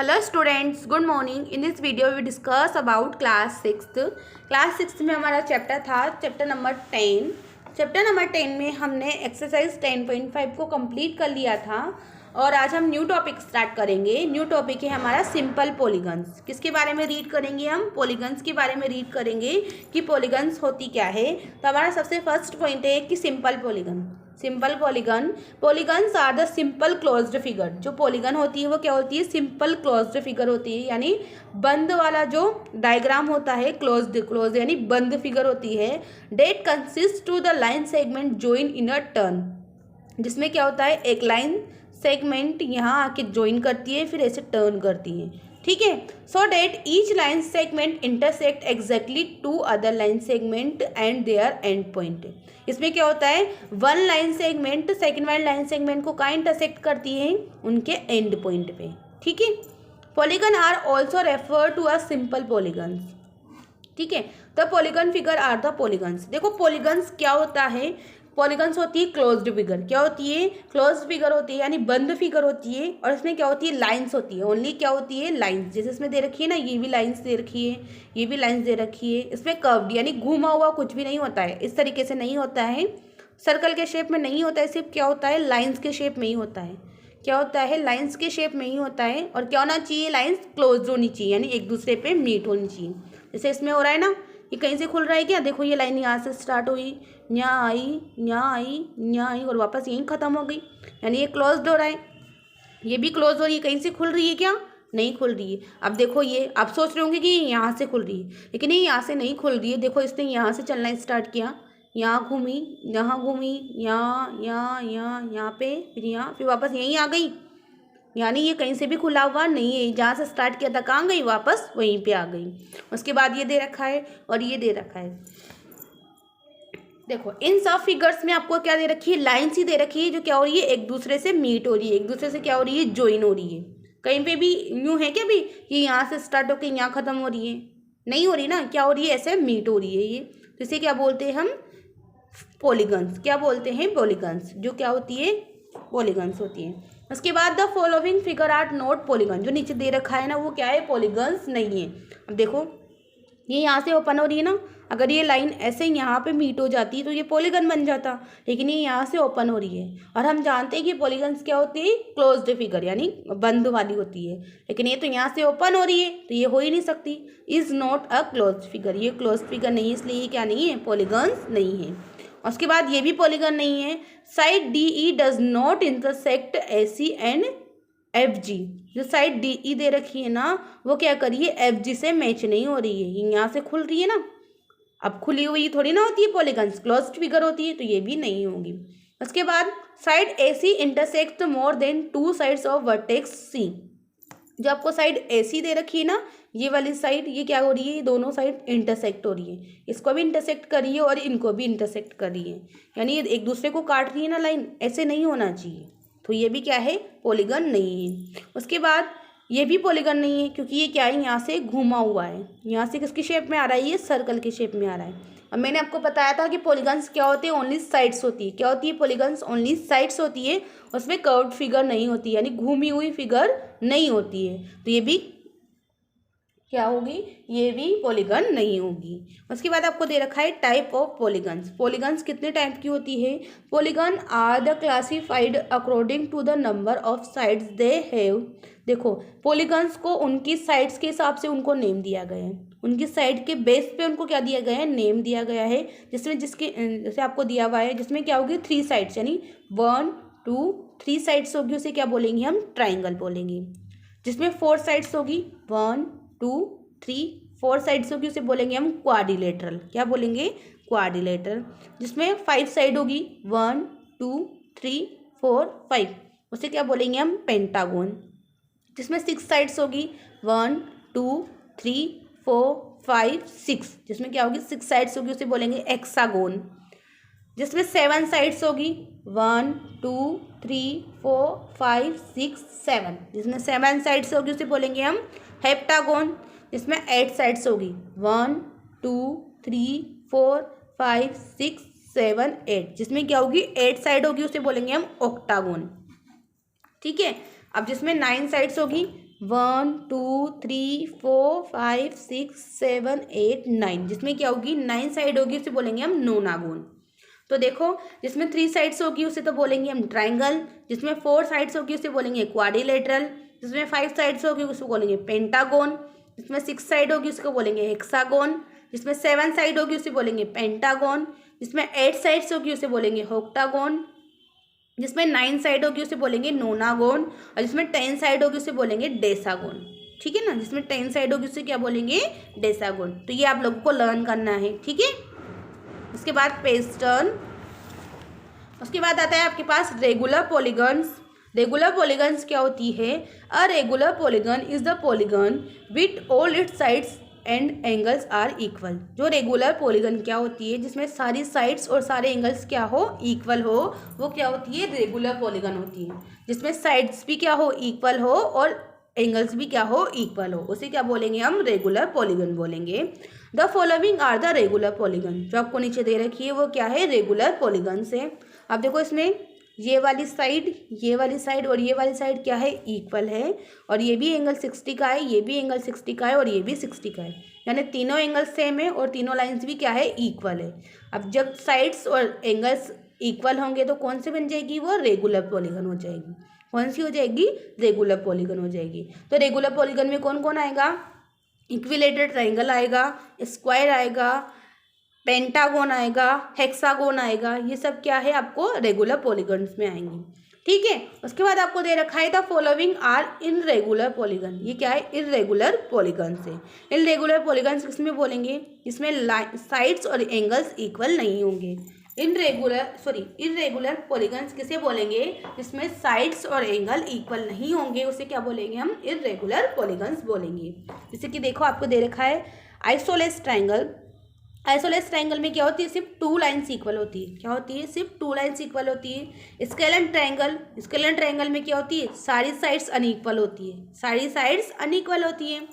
Hello students, good morning. In this video we discuss about class sixth में हमारा chapter था chapter number 10। Chapter number 10 में हमने exercise 10.5 को कंप्लीट कर लिया था और आज हम न्यू टॉपिक स्टार्ट करेंगे। न्यू टॉपिक है हमारा सिंपल पॉलीगन्स। किसके बारे में रीड करेंगे? हम पॉलीगन्स के बारे में रीड करेंगे कि पॉलीगन्स होती क्या है। तो हमारा सबसे फर्स्ट पॉइंट है कि simple polygon. Simple polygons are the simple closed figure. जो पॉलीगन होती है वो क्या होती है? सिंपल क्लोज्ड फिगर होती है, यानी बंद वाला जो डायग्राम होता है क्लोज्ड यानी बंद फिगर होती है। That consist to the line segment join in a turn, जिसमें क्या होता है एक लाइन सेगमेंट यहाँ आके ज्वाइन करती है, फिर ऐसे टर्न करती है। ठीक है, so that each line segment intersect exactly two other line segment and their end point. इसमें क्या होता है, वन लाइन सेगमेंट सेकेंड वाली लाइन सेगमेंट को कहाँ इंटरसेक्ट करती है? उनके एंड पॉइंट पे। ठीक है, polygon are also refer to a simple polygons. ठीक है, the polygon figure are the polygons. देखो पॉलीगन्स क्या होता है? पॉलीगन्स होती है क्लोज्ड फिगर। क्या होती है? क्लोज्ड फिगर होती है, यानी बंद फिगर होती है। और इसमें क्या होती है? लाइंस होती है। ओनली क्या होती है? लाइंस। जैसे इसमें दे रखी है ना, ये भी लाइंस दे रखी है, ये भी लाइंस दे रखी है। इसमें कर्व्ड यानी घूमा हुआ कुछ भी नहीं होता है, इस तरीके से नहीं होता है, सर्कल के शेप में नहीं होता है। सिर्फ क्या होता है? लाइन्स के शेप में ही होता है। क्या होता है? लाइन्स के शेप में ही होता है। और क्या होना चाहिए? लाइन्स क्लोज होनी चाहिए, यानी एक दूसरे पे मीट होनी चाहिए। जैसे इसमें हो रहा है ना, ये कहीं से खुल रहा है क्या? देखो ये लाइन यहाँ से स्टार्ट हुई, यहाँ आई, यहाँ आई, यहाँ आई और वापस यहीं ख़त्म हो गई, यानी ये क्लोज्ड हो रहा है। ये भी क्लोज हो रही है, कहीं से खुल रही है क्या? नहीं खुल रही है। अब देखो ये, आप सोच रहे होंगे कि यहाँ से खुल रही है, लेकिन ये यहाँ से नहीं खुल रही है। देखो इसने यहाँ से चलना स्टार्ट किया, यहाँ घूमी, यहाँ घूमी, यहाँ यहाँ यहाँ यहाँ पे, फिर यहाँ, फिर वापस यहीं आ गई, यानी ये कहीं से भी खुला हुआ नहीं है। जहाँ से स्टार्ट किया था कहाँ गई? वापस वहीं पे आ गई। उसके बाद ये दे रखा है और ये दे रखा है। देखो इन सब फिगर्स में आपको क्या दे रखी है? लाइन्स ही दे रखी है, जो क्या हो रही है? एक दूसरे से मीट हो रही है, एक दूसरे से क्या हो रही है? ज्वाइन हो रही है। कहीं पे भी यूँ है क्या भी कि यहाँ से स्टार्ट होकर यहाँ ख़त्म हो रही है? नहीं हो रही ना। क्या हो रही है? ऐसे मीट हो रही है ये। तो इसे क्या बोलते हैं हम? पॉलीगन्स। क्या बोलते हैं? पॉलीगन्स। जो क्या होती है? पॉलीगन्स होती है। उसके बाद the following figure are not polygon. जो नीचे दे रखा है ना, वो क्या है? पॉलीगन्स नहीं है। अब देखो ये यहाँ से ओपन हो रही है ना, अगर ये लाइन ऐसे यहाँ पे मीट हो जाती तो ये पॉलीगन बन जाता, लेकिन ये यहाँ से ओपन हो रही है। और हम जानते हैं कि पॉलीगन्स क्या होती है? क्लोज्ड फिगर, यानी बंद वाली होती है। लेकिन ये तो यहाँ से ओपन हो रही है, तो ये हो ही नहीं सकती। Is not a closed figure. ये क्लोज्ड फिगर नहीं है, इसलिए ये क्या नहीं है? पॉलीगन्स नहीं है। उसके बाद ये भी पॉलीगन नहीं है। Side D E does not intersect A C and F G. जो साइड डी ई दे रखी है ना, वो क्या करिए? एफ जी से मैच नहीं हो रही है। ये यहाँ से खुल रही है ना, अब खुली हुई थोड़ी ना होती है पॉलीगन्स, क्लोज्ड फिगर होती है, तो ये भी नहीं होगी। उसके बाद side A C intersect more than two sides of vertex C. जो आपको साइड ए सी दे रखी है ना, ये वाली साइड, ये क्या हो रही है? ये दोनों साइड इंटरसेक्ट हो रही है। इसको भी इंटरसेक्ट कर रही है और इनको भी इंटरसेक्ट कर रही है, यानी ये एक दूसरे को काट रही है ना लाइन। ऐसे नहीं होना चाहिए, तो ये भी क्या है? पॉलीगन नहीं है। उसके बाद ये भी पॉलीगन नहीं है, क्योंकि ये क्या है? यहाँ से घूमा हुआ है। यहाँ से किसकी शेप में आ रहा है? ये सर्कल की शेप में आ रहा है। अब मैंने आपको बताया था कि पॉलीगन्स क्या होते हैं? ओनली साइड्स होती है। क्या होती है? पॉलीगन्स ओनली साइड्स होती है, उसमें कर्व्ड फिगर नहीं होती, यानी घूमी हुई फिगर नहीं होती है। तो ये भी क्या होगी? ये भी पॉलीगन नहीं होगी। उसके बाद आपको दे रखा है टाइप ऑफ पॉलीगन्स। पॉलीगन्स कितने टाइप की होती है? Polygon are the classified according to the number of sides they have. देखो पॉलीगन्स को उनकी साइड्स के हिसाब से उनको नेम दिया गया है। उनकी साइड के बेस पे उनको क्या दिया गया है? नेम दिया गया है। जिसमें जैसे आपको दिया हुआ है, जिसमें क्या होगी? 3 साइड्स, यानी 1 2 3 साइड्स होगी, उसे क्या बोलेंगे हम? ट्राइंगल बोलेंगे। जिसमें 4 साइड्स होगी, 1 2 3 4 साइड्स होगी, उसे बोलेंगे हम क्वाड्रिलेटरल। क्या बोलेंगे? क्वाड्रिलेटरल। जिसमें 5 साइड होगी, 1 2 3 4 5, उसे क्या बोलेंगे हम? पेंटागोन। जिसमें 6 साइड्स होगी, 1 2 3 4 5 6, जिसमें क्या होगी? 6 साइड्स होगी, उसे बोलेंगे हेक्सागोन। जिसमें 7 साइड्स होगी, 1 2 3 4 5 6 7, जिसमें 7 साइड्स होगी, उसे बोलेंगे हम हेप्टागोन। जिसमें 8 साइड्स होगी, 1 2 3 4 5 6 7 8, जिसमें क्या होगी? 8 साइड होगी, उसे बोलेंगे हम ऑक्टागोन। ठीक है। अब जिसमें 9 साइड्स होगी, 1 2 3 4 5 6 7 8 9, जिसमें क्या होगी 9 साइड होगी उसे बोलेंगे हम नोनागोन। तो देखो जिसमें 3 साइड्स होगी उसे तो बोलेंगे हम ट्राइंगल, जिसमें 4 साइड्स होगी उसे बोलेंगे क्वाड्रिलेटरल, जिसमें 5 साइड्स होगी उसको बोलेंगे पेंटागोन, जिसमें 6 साइड होगी उसको बोलेंगे हेक्सागोन, जिसमें 7 साइड होगी उसे बोलेंगे पेंटागोन, जिसमें 8 साइड्स होगी उसे बोलेंगे होक्टागोन, जिसमें 9 साइड होगी उसे बोलेंगे नोनागोन, और जिसमें 10 साइड होगी उसे बोलेंगे डेसागोन। ठीक है ना, जिसमें 10 साइड होगी उसे क्या बोलेंगे डेसागोन। तो ये आप लोगों को लर्न करना है। ठीक है, उसके बाद पेज टर्न। उसके बाद आता है आपके पास रेगुलर पॉलीगन्स। रेगुलर पॉलीगन्स क्या होती है? A regular polygon is the polygon with all its sides and angles are equal. जो रेगुलर पॉलीगन क्या होती है जिसमें सारी साइड्स और सारे एंगल्स क्या हो इक्वल हो, वो क्या होती है रेगुलर पॉलीगन होती है। जिसमें साइड्स भी क्या हो इक्वल हो और एंगल्स भी क्या हो इक्वल हो, उसे क्या बोलेंगे हम रेगुलर पॉलीगन बोलेंगे। The following are the regular polygon. जो आपको नीचे दे रखी है वो क्या है रेगुलर पॉलीगन से। अब देखो इसमें ये वाली साइड और ये वाली साइड क्या है इक्वल है, और ये भी एंगल 60 का है, ये भी एंगल 60 का है और ये भी 60 का है, यानी तीनों एंगल सेम है और तीनों लाइंस भी क्या है इक्वल है। अब जब साइड्स और एंगल्स इक्वल होंगे तो कौन सी बन जाएगी? वो रेगुलर पॉलीगन हो जाएगी। कौन सी हो जाएगी? रेगुलर पॉलीगन हो जाएगी। तो रेगुलर पॉलीगन में कौन कौन आएगा? इक्विलेटरल ट्राइंगल आएगा, स्क्वायर आएगा, पेंटागोन आएगा, हेक्सागोन आएगा। ये सब क्या है आपको रेगुलर पॉलीगन्स में आएंगे। ठीक है, उसके बाद आपको दे रखा है the following are irregular polygon. ये क्या है? इररेगुलर पॉलीगन से। इनरेगुलर पॉलीगन्स किसमें बोलेंगे? इसमें साइड्स और एंगल्स इक्वल नहीं होंगे। इररेगुलर पॉलीगन्स किसे बोलेंगे? जिसमें साइड्स और एंगल इक्वल नहीं होंगे उसे क्या बोलेंगे हम? इररेगुलर पॉलीगन्स बोलेंगे। जैसे कि देखो आपको दे रखा है आइसोलेस ट्राइंगल। आइसोलेस ट्राइंगल में क्या होती है? सिर्फ 2 लाइन्स इक्वल होती है। क्या होती है? सिर्फ 2 लाइन्स इक्वल होती है। स्केलन ट्राइंगल में क्या होती है? सारी साइड्स अनइक्वल होती है। सारी साइड्स अनइक्वल होती है।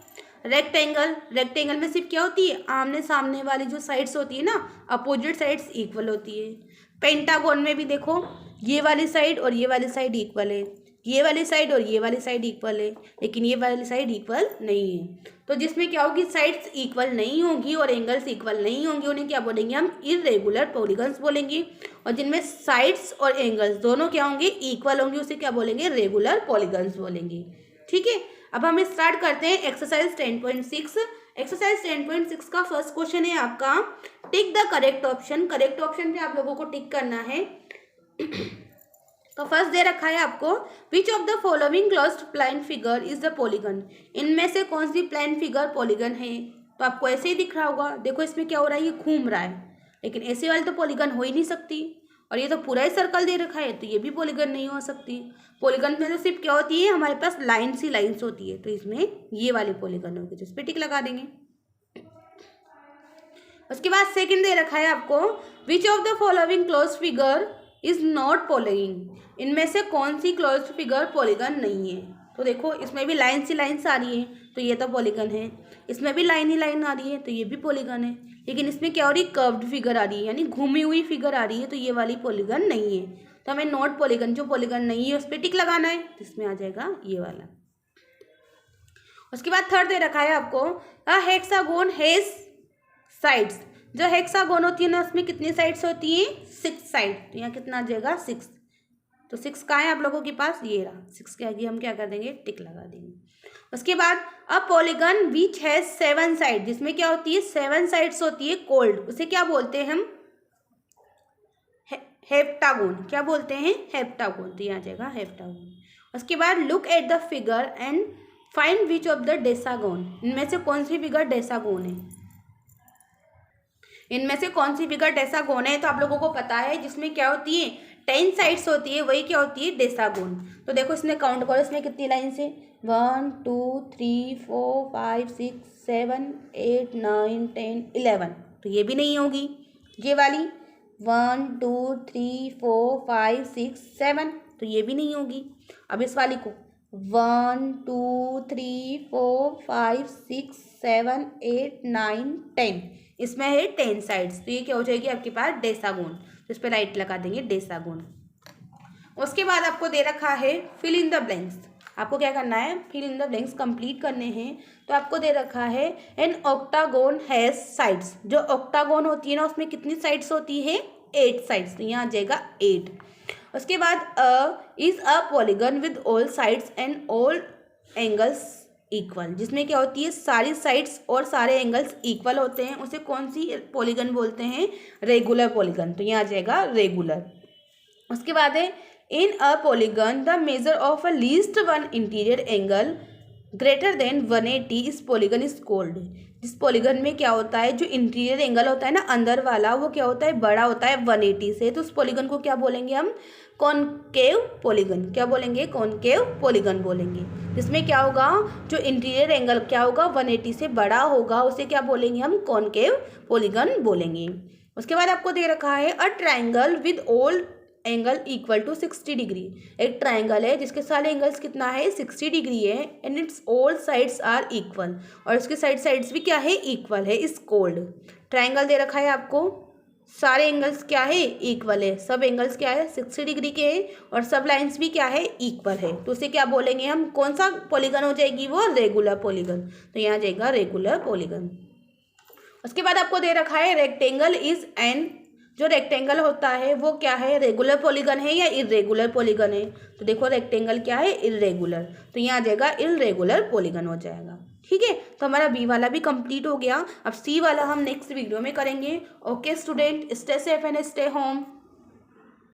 रेक्टेंगल में सिर्फ क्या होती है? आमने सामने वाली जो साइड्स होती है ना, अपोजिट साइड्स इक्वल होती है। पेंटागोन में भी देखो ये वाली साइड और ये वाली साइड इक्वल है, ये वाली साइड और ये वाली साइड इक्वल है, लेकिन ये वाली साइड इक्वल नहीं है। तो जिसमें क्या होगी? साइड्स इक्वल नहीं होगी और एंगल्स इक्वल नहीं होंगे, उन्हें क्या बोलेंगे हम? इररेगुलर पॉलीगन्स बोलेंगे। और जिनमें साइड्स और एंगल्स दोनों क्या होंगे? इक्वल होंगे, उसे क्या बोलेंगे? रेगुलर पॉलीगन्स बोलेंगे। ठीक है, अब हम स्टार्ट करते हैं एक्सरसाइज 10.6। एक्सरसाइज 10.6 का फर्स्ट क्वेश्चन है आपका tick the correct option. Correct option पे आप लोगों को टिक करना है। तो फर्स्ट दे रखा है आपको विच of the following closed plan figure is the polygon. इनमें से कौन सी प्लान फिगर पॉलीगन है? तो आपको ऐसे ही दिख रहा होगा। देखो इसमें क्या हो रहा है? ये घूम रहा है, लेकिन ऐसे वाली तो पॉलीगन हो ही नहीं सकती। और ये तो पूरा ही सर्कल दे रखा है, तो ये भी पॉलीगन नहीं हो सकती। पॉलीगन में तो सिर्फ क्या होती है? हमारे पास लाइन्स ही लाइन्स होती है, तो इसमें ये वाली पॉलीगन होगी, जिस पे टिक लगा देंगे। उसके बाद सेकंड दे रखा है आपको विच of the following closed figure is not polygon. इनमें से कौन सी क्लोज्ड फिगर पॉलीगन नहीं है? तो देखो इसमें भी लाइन्स ही लाइन्स आ रही है, तो ये तो पॉलीगन है। इसमें भी लाइन ही लाइन आ रही है, तो ये भी पॉलीगन है। लेकिन इसमें क्या हो रही है? कर्व्ड फिगर आ रही है, यानी घूमी हुई फिगर आ रही है, तो ये वाली पॉलीगन नहीं है। तो हमें नॉट पॉलीगन, जो पॉलीगन नहीं है उस पर टिक लगाना है, जिसमें आ जाएगा ये वाला। उसके बाद थर्ड दे रखा है आपको अ हेक्सागोन हैज साइड्स। जो हेक्सागोन होती है ना उसमें कितनी साइड्स होती हैं? 6 साइड। तो यहाँ कितना आ जाएगा? 6। तो 6 कहाँ है आप लोगों के पास? ये रहा 6 के आगे हम क्या कर देंगे? टिक लगा देंगे। उसके बाद a polygon which has 7 side, जिसमें क्या होती है? 7 साइड्स होती है कोल्ड, उसे क्या बोलते हैं हम? हेप्टागोन। क्या बोलते हैं? हेप्टागोन। तो यहाँ आ जाएगा हेप्टागोन। उसके बाद look at the figure and find which of the decagon. इनमें से कौन सी फिगर डेसागोन है? इनमें से कौन सी फिगर डेसागोन है? तो आप लोगों को पता है जिसमें क्या होती है? 10 साइड्स होती है, वही क्या होती है? डेसागोन। तो देखो इसमें काउंट करो, इसमें कितनी लाइन्स है? 1 2 3 4 5 6 7 8 9 10 11। तो ये भी नहीं होगी। ये वाली 1 2 3 4 5 6 7, तो ये भी नहीं होगी। अब इस वाली को 1 2 3 4 5 6 7 8 9 10, इसमें है 10 साइड्स, तो ये क्या हो जाएगी आपके पास? डेसागोन। तो इस पर राइट लगा देंगे डेसागोन। उसके बाद आपको दे रखा है फिल इन द ब्लैंक्स। आपको क्या करना है, fill in the blanks complete करने हैं। तो आपको दे रखा है एन ऑक्टागोन हैज साइड्स। जो ऑक्टागोन होती है ना उसमें कितनी साइड्स होती है, 8 साइड्स। तो यहाँ आ जाएगा 8। उसके बाद is a polygon with all sides and all angles equal. जिसमें क्या होती है, सारी साइड्स और सारे एंगल्स इक्वल होते हैं, उसे कौन सी पॉलीगन बोलते हैं, रेगुलर पॉलीगन। तो यहाँ आ जाएगा रेगुलर। उसके बाद है in a polygon the measure of a least one interior angle greater than 180 इस पॉलीगन इज कॉल्ड। जिस पॉलीगन में क्या होता है, जो इंटीरियर एंगल होता है ना अंदर वाला, वो क्या होता है, बड़ा होता है 180 से, तो उस पॉलीगन को क्या बोलेंगे हम, कॉनकेव पॉलीगन। क्या बोलेंगे, कॉनकेव पॉलीगन बोलेंगे। जिसमें क्या होगा, जो इंटीरियर एंगल क्या होगा 180 से बड़ा होगा, उसे क्या बोलेंगे हम, कॉनकेव पॉलीगन बोलेंगे। उसके बाद आपको दे रखा है a triangle with all angle equal to 60 degree. एक ट्राइंगल है जिसके सारे एंगल्स कितना है, 60 डिग्री है, and its all sides are equal, और इसके साइड्स भी क्या है, इक्वल है, इज कॉल्ड। ट्राइंगल दे रखा है आपको, सारे एंगल्स क्या है, इक्वल है, सब एंगल्स क्या है 60 डिग्री के हैं, और सब लाइंस भी क्या है, इक्वल है, तो उसे क्या बोलेंगे हम, कौन सा पॉलीगन हो जाएगी वो, रेगुलर पॉलीगन। तो यहाँ जाएगा रेगुलर पॉलीगन। उसके बाद आपको दे रखा है रेक्टेंगल इज एन। जो रेक्टेंगल होता है वो क्या है, रेगुलर पॉलीगन है या इर्रेगुलर पॉलीगन है। तो देखो रेक्टेंगल क्या है, इर्रेगुलर, तो यहाँ आ जाएगा इर्रेगुलर पॉलीगन हो जाएगा। ठीक है, तो हमारा बी वाला भी कंप्लीट हो गया। अब सी वाला हम नेक्स्ट वीडियो में करेंगे। Okay student, stay safe and stay home.